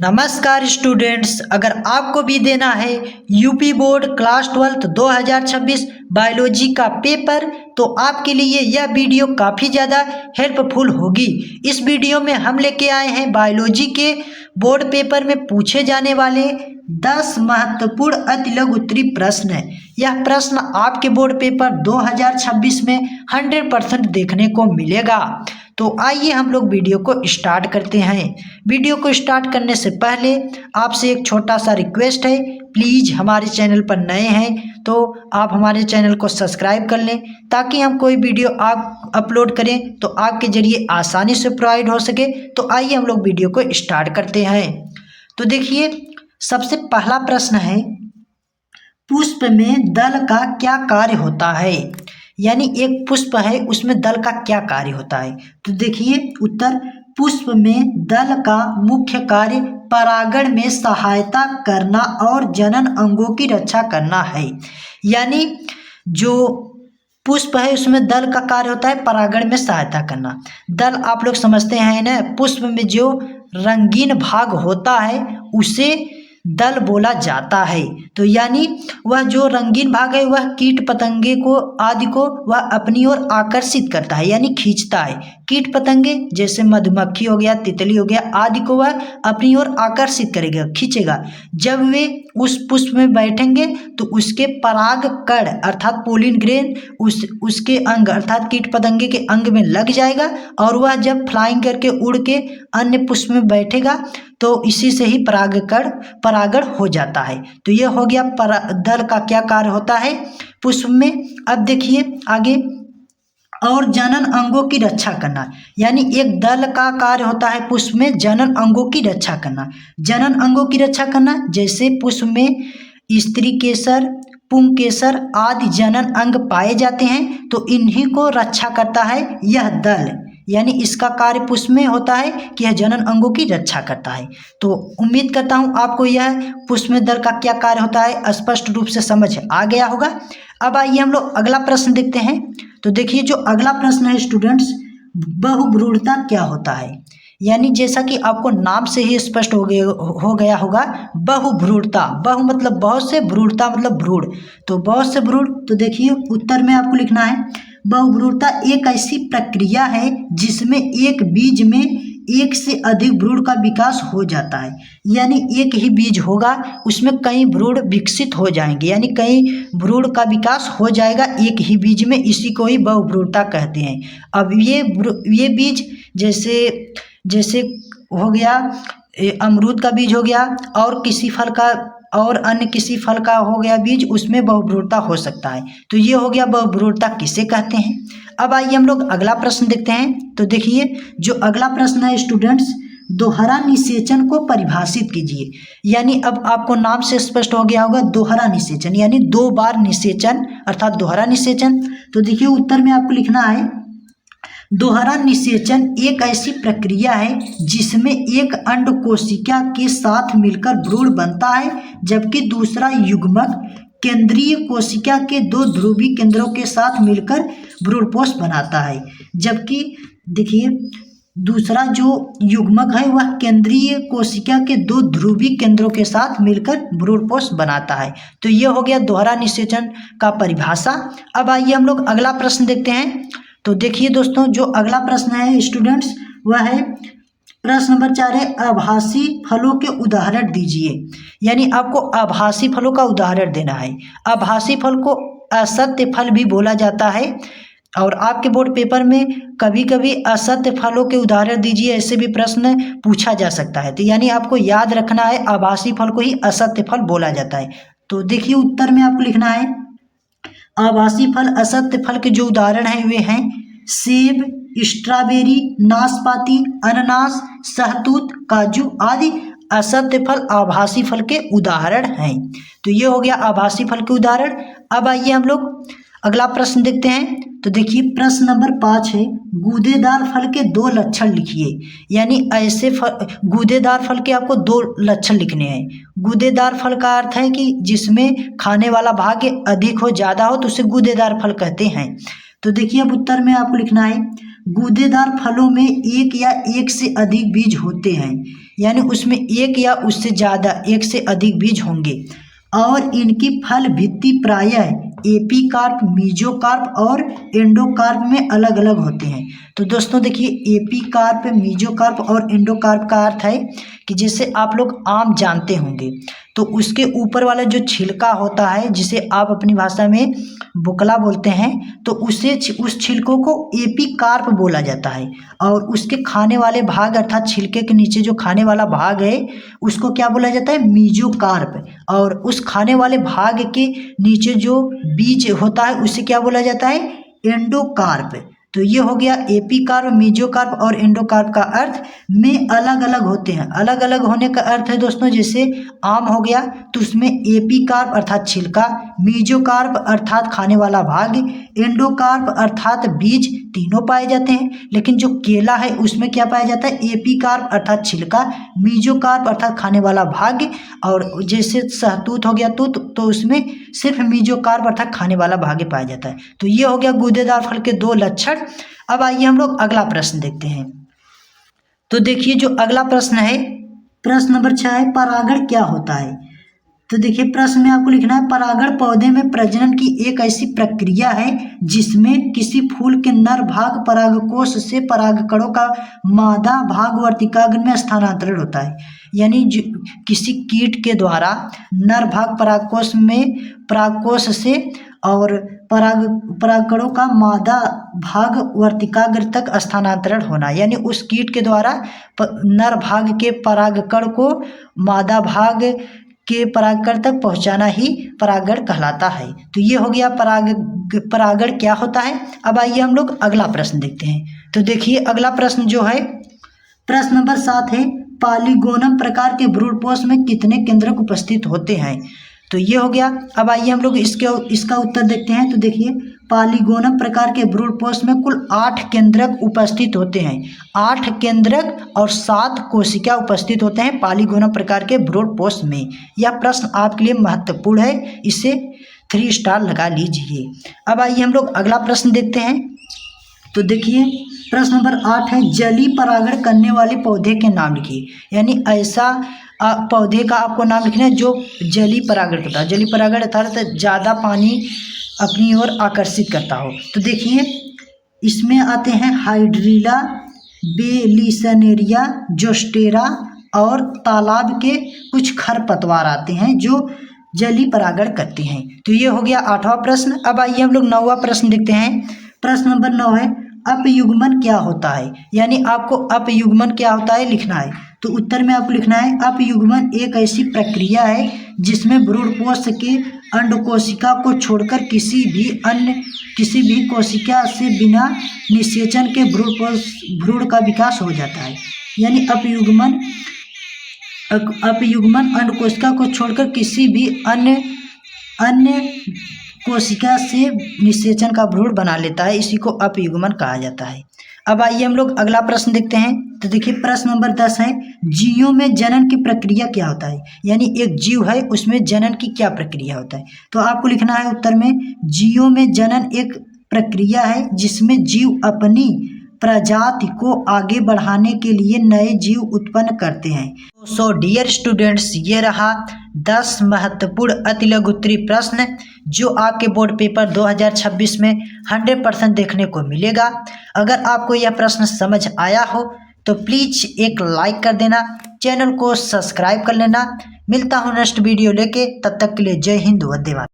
नमस्कार स्टूडेंट्स, अगर आपको भी देना है यूपी बोर्ड क्लास 12 2026 बायोलॉजी का पेपर तो आपके लिए यह वीडियो काफ़ी ज़्यादा हेल्पफुल होगी। इस वीडियो में हम लेके आए हैं बायोलॉजी के बोर्ड पेपर में पूछे जाने वाले 10 महत्वपूर्ण अति लघु उत्तरीय प्रश्न। यह प्रश्न आपके बोर्ड पेपर 2026 में 100% देखने को मिलेगा। तो आइए हम लोग वीडियो को स्टार्ट करते हैं। वीडियो को स्टार्ट करने से पहले आपसे एक छोटा सा रिक्वेस्ट है, प्लीज़ हमारे चैनल पर नए हैं तो आप हमारे चैनल को सब्सक्राइब कर लें ताकि हम कोई वीडियो आप अपलोड करें तो आपके ज़रिए आसानी से प्रोवाइड हो सके। तो आइए हम लोग वीडियो को स्टार्ट करते हैं। तो देखिए, सबसे पहला प्रश्न है, पुष्प में दल का क्या कार्य होता है? यानी एक पुष्प है, उसमें दल का क्या कार्य होता है? तो देखिए उत्तर, पुष्प में दल का मुख्य कार्य परागण में सहायता करना और जनन अंगों की रक्षा करना है। यानी जो पुष्प है उसमें दल का कार्य होता है परागण में सहायता करना। दल आप लोग समझते हैं ना, पुष्प में जो रंगीन भाग होता है उसे दल बोला जाता है। तो यानी वह जो रंगीन भाग है वह कीट पतंगे को आदि को वह अपनी ओर आकर्षित करता है, यानी खींचता है। कीट पतंगे जैसे मधुमक्खी हो गया, तितली हो गया आदि को वह अपनी ओर आकर्षित करेगा, खींचेगा। जब वे उस पुष्प में बैठेंगे तो उसके पराग कण अर्थात पोलिन ग्रेन उसके अंग अर्थात कीट पतंगे के अंग में लग जाएगा और वह जब फ्लाइंग करके उड़ के अन्य पुष्प में बैठेगा तो इसी से ही परागण हो जाता है। तो यह हो गया दल का क्या कार्य होता है पुष्प में। अब देखिए आगे, और जनन अंगों की रक्षा करना। यानी एक दल का कार्य होता है पुष्प में जनन अंगों की रक्षा करना। जनन अंगों की रक्षा करना जैसे पुष्प में स्त्री केसर, पुंकेसर आदि जनन अंग पाए जाते हैं तो इन्हीं को रक्षा करता है यह दल। यानी इसका कार्य पुष्प में होता है कि यह जनन अंगों की रक्षा करता है। तो उम्मीद करता हूँ आपको यह पुष्प में दल का क्या कार्य होता है स्पष्ट रूप से समझ आ गया होगा। अब आइए हम लोग अगला प्रश्न देखते हैं। तो देखिए जो अगला प्रश्न है स्टूडेंट्स, बहुभ्रूणता क्या होता है? यानी जैसा कि आपको नाम से ही स्पष्ट हो गया होगा, बहुभ्रूणता, बहु मतलब बहुत से, भ्रूणता मतलब भ्रूण, तो बहुत से भ्रूण। तो देखिए उत्तर में आपको लिखना है, बहुभ्रूणता एक ऐसी प्रक्रिया है जिसमें एक बीज में एक से अधिक भ्रूण का विकास हो जाता है। यानी एक ही बीज होगा उसमें कई भ्रूण विकसित हो जाएंगे, यानी कई भ्रूण का विकास हो जाएगा एक ही बीज में, इसी को ही बहुभ्रूणता कहते हैं। अब ये बीज जैसे हो गया अमरूद का बीज हो गया और किसी फल का और अन्य किसी फल का हो गया बीज, उसमें बहुभ्रूणता हो सकता है। तो ये हो गया बहुभ्रूणता किसे कहते हैं। अब आइए हम लोग अगला प्रश्न देखते हैं। तो देखिए जो अगला प्रश्न है स्टूडेंट्स, दोहरा निषेचन को परिभाषित कीजिए। यानी अब आपको नाम से स्पष्ट हो गया होगा दोहरा निषेचन, यानी दो बार निषेचन अर्थात दोहरा निषेचन। तो देखिए उत्तर में आपको लिखना है, दोहरा निषेचन एक ऐसी प्रक्रिया है जिसमें एक अंड कोशिका के साथ मिलकर भ्रूण बनता है जबकि दूसरा युग्मक केंद्रीय कोशिका के दो ध्रुवी केंद्रों के साथ मिलकर भ्रूणपोष बनाता है। जबकि देखिए दूसरा जो युग्मक है वह केंद्रीय कोशिका के दो ध्रुवी केंद्रों के साथ मिलकर भ्रूणपोष बनाता है। तो ये हो गया दोहरा निषेचन का परिभाषा। अब आइए हम लोग अगला प्रश्न देखते हैं। तो देखिए दोस्तों जो अगला प्रश्न है स्टूडेंट्स वह है प्रश्न नंबर 4 है, आभासी फलों के उदाहरण दीजिए। यानी आपको आभासी फलों का उदाहरण देना है। आभासी फल को असत्य फल भी बोला जाता है और आपके बोर्ड पेपर में कभी कभी असत्य फलों के उदाहरण दीजिए ऐसे भी प्रश्न पूछा जा सकता है। तो यानी आपको याद रखना है आभासी फल को ही असत्य फल बोला जाता है। तो देखिए उत्तर में आपको लिखना है, आभासी फल असत्य फल के जो उदाहरण हैं वे हैं सेब, स्ट्रॉबेरी, नाशपाती, अनानास, सहतूत, काजू आदि असत्य फल आभासी फल के उदाहरण हैं। तो ये हो गया आभासी फल के उदाहरण। अब आइए हम लोग अगला प्रश्न देखते हैं। तो देखिए प्रश्न नंबर 5 है, गूदेदार फल के 2 लक्षण लिखिए। यानी ऐसे गूदेदार फल के आपको 2 लक्षण लिखने हैं। गूदेदार फल का अर्थ है कि जिसमें खाने वाला भाग अधिक हो, ज़्यादा हो तो उसे गूदेदार फल कहते हैं। तो देखिए अब उत्तर में आपको लिखना है, गूदेदार फलों में एक या एक से अधिक बीज होते हैं। यानी उसमें एक या उससे ज़्यादा, एक से अधिक बीज होंगे और इनकी फल भित्ति प्रायः एपीकार्प, मीजोकार्प और एंडोकार्प में अलग अलग होते हैं। तो दोस्तों देखिए, एपीकार्प, मीजोकार्प और एंडोकार्प का अर्थ है कि जैसे आप लोग आम जानते होंगे तो उसके ऊपर वाला जो छिलका होता है, जिसे आप अपनी भाषा में बुकला बोलते हैं, तो उस छिलकों को एपीकार्प बोला जाता है। और उसके खाने वाले भाग अर्थात छिलके के नीचे जो खाने वाला भाग है उसको क्या बोला जाता है, मीजोकार्प। और उस खाने वाले भाग के नीचे जो बीज होता है उसे क्या बोला जाता है, एंडोकार्प। तो ये हो गया एपीकार्प, मीजोकार्प और एंडोकार्प का अर्थ में अलग अलग होते हैं। अलग अलग होने का अर्थ है दोस्तों, जैसे आम हो गया तो उसमें एपीकार्प अर्थात छिलका, मीजोकार्प अर्थात खाने वाला भाग, एंडोकार्प अर्थात बीज, तीनों पाए जाते हैं। लेकिन जो केला है उसमें क्या पाया जाता है, एपीकार्प अर्थात छिलका, मीजोकार्प अर्थात खाने वाला भाग, और जैसे सहतूत हो गया तूत, तो उसमें सिर्फ मीजोकार्प अर्थात खाने वाला भाग पाया जाता है। तो ये हो गया गूदेदार फल के दो लक्षण। अब आइए हम लोग अगला प्रश्न देखते हैं। तो देखिए जो अगला प्रश्न है, प्रश्न नंबर 6 है, परागण क्या होता है। तो देखिए प्रश्न में आपको लिखना है, परागण पौधे में प्रजनन की एक ऐसी प्रक्रिया है जिसमें किसी फूल के नर भाग परागकोश से परागकणों का मादा भाग वर्तिकाग्र में स्थानांतरण होता है। यानी किसी कीट के द्वारा नर भाग परागकोश से और परागकणों का मादा भाग वर्तिकाग्र तक स्थानांतरण होना, यानी उस कीट के द्वारा नर भाग के परागकण को मादा भाग के परागकण तक पहुंचाना ही परागण कहलाता है। तो ये हो गया परागण क्या होता है। अब आइए हम लोग अगला प्रश्न देखते हैं। तो देखिए अगला प्रश्न जो है, प्रश्न नंबर 7 है, पॉलीगोनम प्रकार के भ्रूणपोष में कितने केंद्रक उपस्थित होते हैं। तो ये हो गया। अब आइए हम लोग इसका उत्तर देखते हैं। तो देखिए पॉलीगोनम प्रकार के भ्रूणपोष में कुल 8 केंद्रक उपस्थित होते हैं। 8 केंद्रक और 7 कोशिका उपस्थित होते हैं पॉलीगोनम प्रकार के भ्रूणपोष में। यह प्रश्न आपके लिए महत्वपूर्ण है, इसे 3 स्टार लगा लीजिए। अब आइए हम लोग अगला प्रश्न देखते हैं। तो देखिए प्रश्न नंबर 8 है, जली परागण करने वाले पौधे के नाम लिखिए। यानी ऐसा पौधे का आपको नाम लिखना है जो जली परागण करता है। जली परागण अर्थात ज़्यादा पानी अपनी ओर आकर्षित करता हो। तो देखिए इसमें आते हैं हाइड्रिला, बेलिसनेरिया, जोस्टेरा और तालाब के कुछ खरपतवार आते हैं जो जली परागण करते हैं। तो ये हो गया 8वां प्रश्न। अब आइए हम लोग 9वां प्रश्न देखते हैं। प्रश्न नंबर 9 है, अपयुग्मन क्या होता है। यानी आपको अपयुग्मन क्या होता है लिखना है। तो उत्तर में आपको लिखना है, अपयुग्मन एक ऐसी प्रक्रिया है जिसमें भ्रूणपोष के अंडकोशिका को छोड़कर किसी भी कोशिका से बिना निषेचन के भ्रूण का विकास हो जाता है। यानी अपयुग्मन अंडकोशिका को छोड़कर किसी भी अन्य कोशिका से निषेचन का भ्रूण बना लेता है, इसी को अपयुग्मन कहा जाता है। अब आइए हम लोग अगला प्रश्न देखते हैं। तो देखिए प्रश्न नंबर 10 है, जीवों में जनन की प्रक्रिया क्या होता है। यानी एक जीव है उसमें जनन की क्या प्रक्रिया होता है। तो आपको लिखना है उत्तर में, जीवों में जनन एक प्रक्रिया है जिसमें जीव अपनी प्रजाति को आगे बढ़ाने के लिए नए जीव उत्पन्न करते हैं। सो डियर स्टूडेंट्स, ये रहा 10 महत्वपूर्ण अति लघु उत्तरीय प्रश्न जो आपके बोर्ड पेपर 2026 में 100% देखने को मिलेगा। अगर आपको यह प्रश्न समझ आया हो तो प्लीज़ एक लाइक कर देना, चैनल को सब्सक्राइब कर लेना। मिलता हूँ नेक्स्ट वीडियो लेके, तब तक के लिए जय हिंद, वंदे मातरम।